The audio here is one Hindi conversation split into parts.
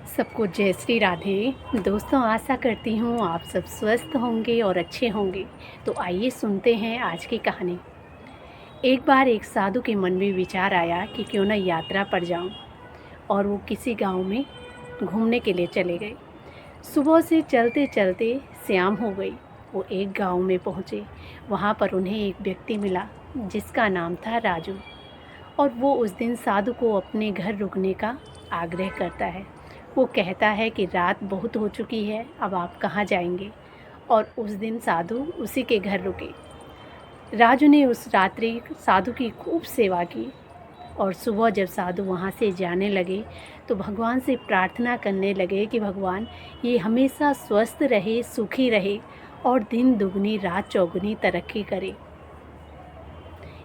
सबको जय श्री राधे। दोस्तों, आशा करती हूँ आप सब स्वस्थ होंगे और अच्छे होंगे। तो आइए सुनते हैं आज की कहानी। एक बार एक साधु के मन में विचार आया कि क्यों न यात्रा पर जाऊं, और वो किसी गांव में घूमने के लिए चले गए। सुबह से चलते चलते शाम हो गई। वो एक गांव में पहुँचे। वहाँ पर उन्हें एक व्यक्ति मिला जिसका नाम था राजू, और वो उस दिन साधु को अपने घर रुकने का आग्रह करता है। वो कहता है कि रात बहुत हो चुकी है, अब आप कहाँ जाएंगे। और उस दिन साधु उसी के घर रुके। राजू ने उस रात्रि साधु की खूब सेवा की, और सुबह जब साधु वहाँ से जाने लगे तो भगवान से प्रार्थना करने लगे कि भगवान, ये हमेशा स्वस्थ रहे, सुखी रहे और दिन दुगनी रात चौगुनी तरक्की करे।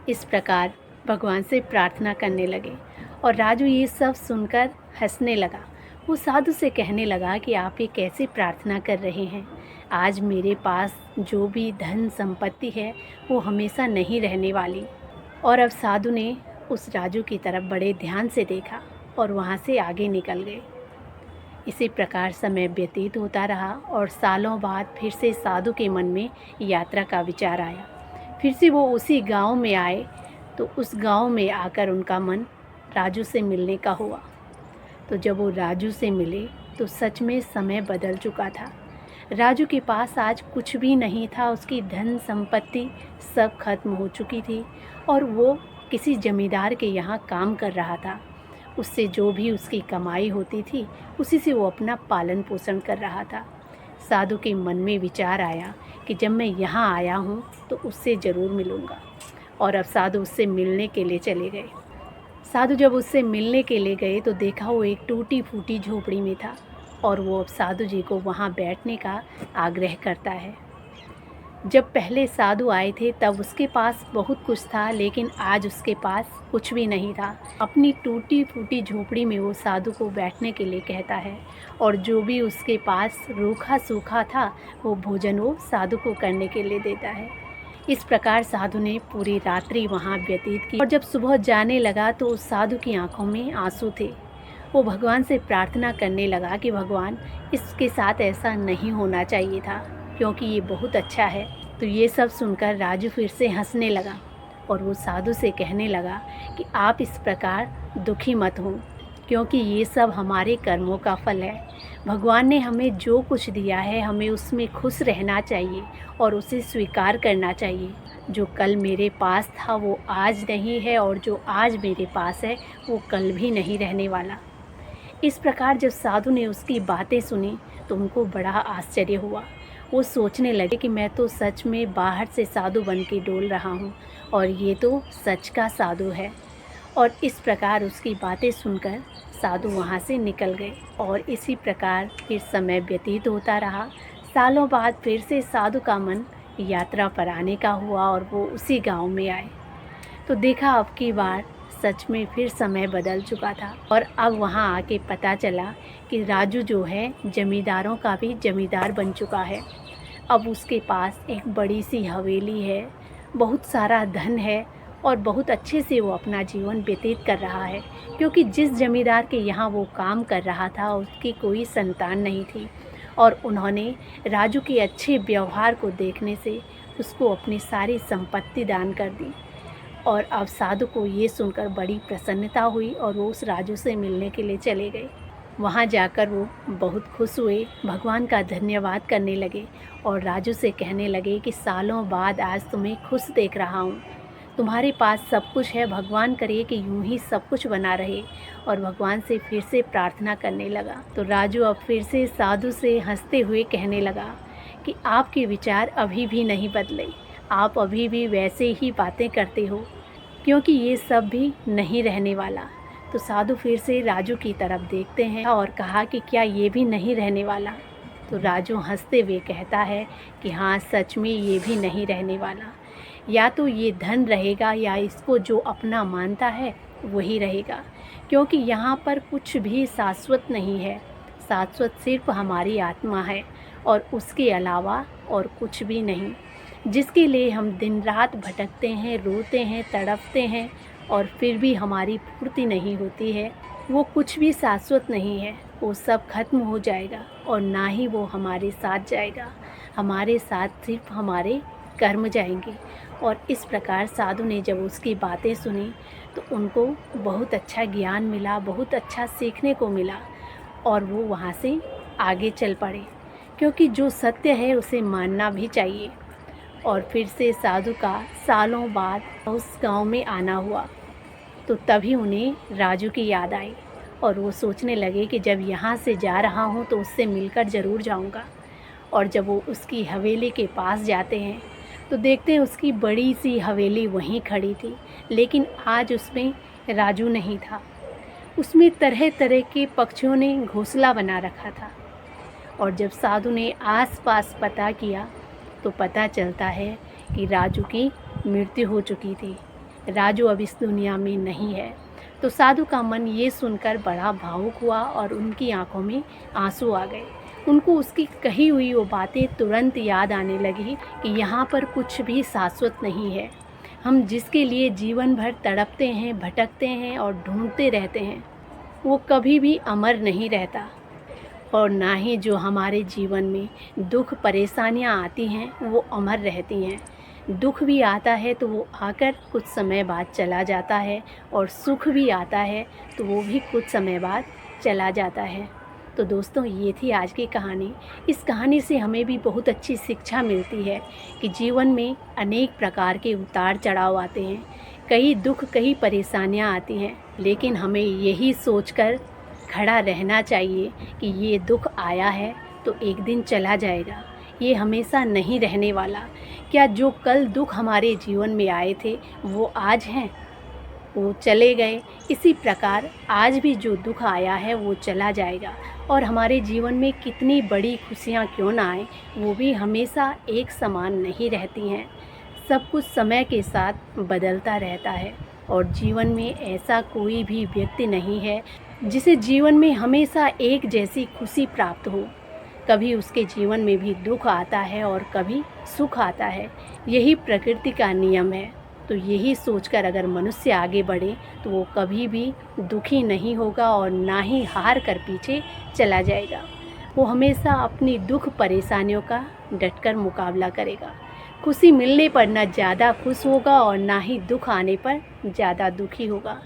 इस प्रकार भगवान से प्रार्थना करने लगे, और राजू ये सब सुनकर हंसने लगा। वो साधु से कहने लगा कि आप ये कैसे प्रार्थना कर रहे हैं। आज मेरे पास जो भी धन संपत्ति है वो हमेशा नहीं रहने वाली। और अब साधु ने उस राजू की तरफ बड़े ध्यान से देखा और वहाँ से आगे निकल गए। इसी प्रकार समय व्यतीत होता रहा, और सालों बाद फिर से साधु के मन में यात्रा का विचार आया। फिर से वो उसी गांव में आए, तो उस गांव में आकर उनका मन राजू से मिलने का हुआ। तो जब वो राजू से मिले तो सच में समय बदल चुका था। राजू के पास आज कुछ भी नहीं था। उसकी धन संपत्ति सब खत्म हो चुकी थी, और वो किसी जमींदार के यहाँ काम कर रहा था। उससे जो भी उसकी कमाई होती थी उसी से वो अपना पालन पोषण कर रहा था। साधु के मन में विचार आया कि जब मैं यहाँ आया हूँ तो उससे ज़रूर मिलूँगा। और अब साधु उससे मिलने के लिए चले गए। साधु जब उससे मिलने के लिए गए तो देखा वो एक टूटी फूटी झोपड़ी में था, और वो अब साधु जी को वहाँ बैठने का आग्रह करता है। जब पहले साधु आए थे तब उसके पास बहुत कुछ था, लेकिन आज उसके पास कुछ भी नहीं था। अपनी टूटी फूटी झोपड़ी में वो साधु को बैठने के लिए कहता है, और जो भी उसके पास रूखा सूखा था वो भोजन वो साधु को करने के लिए देता है। इस प्रकार साधु ने पूरी रात्रि वहाँ व्यतीत की, और जब सुबह जाने लगा तो उस साधु की आंखों में आंसू थे। वो भगवान से प्रार्थना करने लगा कि भगवान, इसके साथ ऐसा नहीं होना चाहिए था, क्योंकि ये बहुत अच्छा है। तो ये सब सुनकर राजू फिर से हंसने लगा, और वो साधु से कहने लगा कि आप इस प्रकार दुखी मत हो, क्योंकि ये सब हमारे कर्मों का फल है। भगवान ने हमें जो कुछ दिया है हमें उसमें खुश रहना चाहिए और उसे स्वीकार करना चाहिए। जो कल मेरे पास था वो आज नहीं है, और जो आज मेरे पास है वो कल भी नहीं रहने वाला। इस प्रकार जब साधु ने उसकी बातें सुनी तो उनको बड़ा आश्चर्य हुआ। वो सोचने लगे कि मैं तो सच में बाहर से साधु बन के डोल रहा हूँ, और ये तो सच का साधु है। और इस प्रकार उसकी बातें सुनकर साधु वहाँ से निकल गए, और इसी प्रकार फिर समय व्यतीत होता रहा। सालों बाद फिर से साधु का मन यात्रा पर आने का हुआ, और वो उसी गांव में आए। तो देखा अब की बार सच में फिर समय बदल चुका था, और अब वहाँ आके पता चला कि राजू जो है जमींदारों का भी जमींदार बन चुका है। अब उसके पास एक बड़ी सी हवेली है, बहुत सारा धन है, और बहुत अच्छे से वो अपना जीवन व्यतीत कर रहा है, क्योंकि जिस जमींदार के यहाँ वो काम कर रहा था उसकी कोई संतान नहीं थी, और उन्होंने राजू के अच्छे व्यवहार को देखने से उसको अपनी सारी संपत्ति दान कर दी। और अब साधु को ये सुनकर बड़ी प्रसन्नता हुई, और वो उस राजू से मिलने के लिए चले गए। वहाँ जाकर वो बहुत खुश हुए, भगवान का धन्यवाद करने लगे, और राजू से कहने लगे कि सालों बाद आज तुम्हें खुश देख रहा हूँ। तुम्हारे पास सब कुछ है, भगवान करे कि यूं ही सब कुछ बना रहे। और भगवान से फिर से प्रार्थना करने लगा। तो राजू अब फिर से साधु से हंसते हुए कहने लगा कि आपके विचार अभी भी नहीं बदले, आप अभी भी वैसे ही बातें करते हो, क्योंकि ये सब भी नहीं रहने वाला। तो साधु फिर से राजू की तरफ देखते हैं और कहा कि क्या ये भी नहीं रहने वाला। तो राजू हंसते हुए कहता है कि हाँ, सच में ये भी नहीं रहने वाला। या तो ये धन रहेगा, या इसको जो अपना मानता है वही रहेगा, क्योंकि यहाँ पर कुछ भी शाश्वत नहीं है। शाश्वत सिर्फ हमारी आत्मा है, और उसके अलावा और कुछ भी नहीं, जिसके लिए हम दिन रात भटकते हैं, रोते हैं, तड़पते हैं, और फिर भी हमारी पूर्ति नहीं होती है। वो कुछ भी शाश्वत नहीं है, वो सब खत्म हो जाएगा और ना ही वो हमारे साथ जाएगा, हमारे साथ सिर्फ हमारे कर्म जाएंगे। और इस प्रकार साधु ने जब उसकी बातें सुनी तो उनको बहुत अच्छा ज्ञान मिला, बहुत अच्छा सीखने को मिला और वो वहाँ से आगे चल पड़े, क्योंकि जो सत्य है उसे मानना भी चाहिए। और फिर से साधु का सालों बाद उस गांव में आना हुआ, तो तभी उन्हें राजू की याद आई और वो सोचने लगे कि जब यहाँ से जा रहा हूँ तो उससे मिलकर ज़रूर जाऊँगा। और जब वो उसकी हवेली के पास जाते हैं तो देखते हैं उसकी बड़ी सी हवेली वहीं खड़ी थी, लेकिन आज उसमें राजू नहीं था। उसमें तरह तरह के पक्षियों ने घोंसला बना रखा था। और जब साधु ने आस-पास पता किया तो पता चलता है कि राजू की मृत्यु हो चुकी थी। राजू अब इस दुनिया में नहीं है। तो साधु का मन ये सुनकर बड़ा भावुक हुआ और उनकी आंखों में आंसू आ गए। उनको उसकी कही हुई वो बातें तुरंत याद आने लगी कि यहाँ पर कुछ भी शाश्वत नहीं है। हम जिसके लिए जीवन भर तड़पते हैं, भटकते हैं और ढूंढते रहते हैं, वो कभी भी अमर नहीं रहता। और ना ही जो हमारे जीवन में दुख परेशानियाँ आती हैं वो अमर रहती हैं। दुख भी आता है तो वो आकर कुछ समय बाद चला जाता है, और सुख भी आता है तो वो भी कुछ समय बाद चला जाता है। तो दोस्तों, ये थी आज की कहानी। इस कहानी से हमें भी बहुत अच्छी शिक्षा मिलती है कि जीवन में अनेक प्रकार के उतार चढ़ाव आते हैं, कई दुख कई परेशानियाँ आती हैं, लेकिन हमें यही सोचकर खड़ा रहना चाहिए कि ये दुख आया है तो एक दिन चला जाएगा, ये हमेशा नहीं रहने वाला। क्या जो कल दुख हमारे जीवन में आए थे वो आज हैं, वो चले गए। इसी प्रकार आज भी जो दुख आया है वो चला जाएगा, और हमारे जीवन में कितनी बड़ी खुशियाँ क्यों ना आए, वो भी हमेशा एक समान नहीं रहती हैं। सब कुछ समय के साथ बदलता रहता है, और जीवन में ऐसा कोई भी व्यक्ति नहीं है जिसे जीवन में हमेशा एक जैसी खुशी प्राप्त हो। कभी उसके जीवन में भी दुख आता है और कभी सुख आता है, यही प्रकृति का नियम है। तो यही सोचकर अगर मनुष्य आगे बढ़े तो वो कभी भी दुखी नहीं होगा और ना ही हार कर पीछे चला जाएगा। वो हमेशा अपनी दुख परेशानियों का डटकर मुकाबला करेगा। खुशी मिलने पर ना ज़्यादा खुश होगा और ना ही दुख आने पर ज़्यादा दुखी होगा।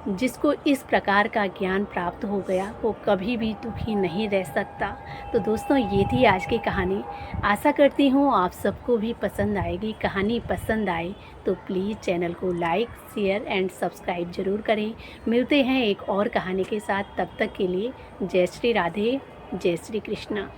जिसको इस प्रकार का ज्ञान प्राप्त हो गया वो कभी भी दुखी नहीं रह सकता। तो दोस्तों, ये थी आज की कहानी। आशा करती हूँ आप सबको भी पसंद आएगी। कहानी पसंद आए तो प्लीज़ चैनल को लाइक, शेयर एंड सब्सक्राइब ज़रूर करें। मिलते हैं एक और कहानी के साथ, तब तक के लिए जय श्री राधे, जय श्री कृष्णा।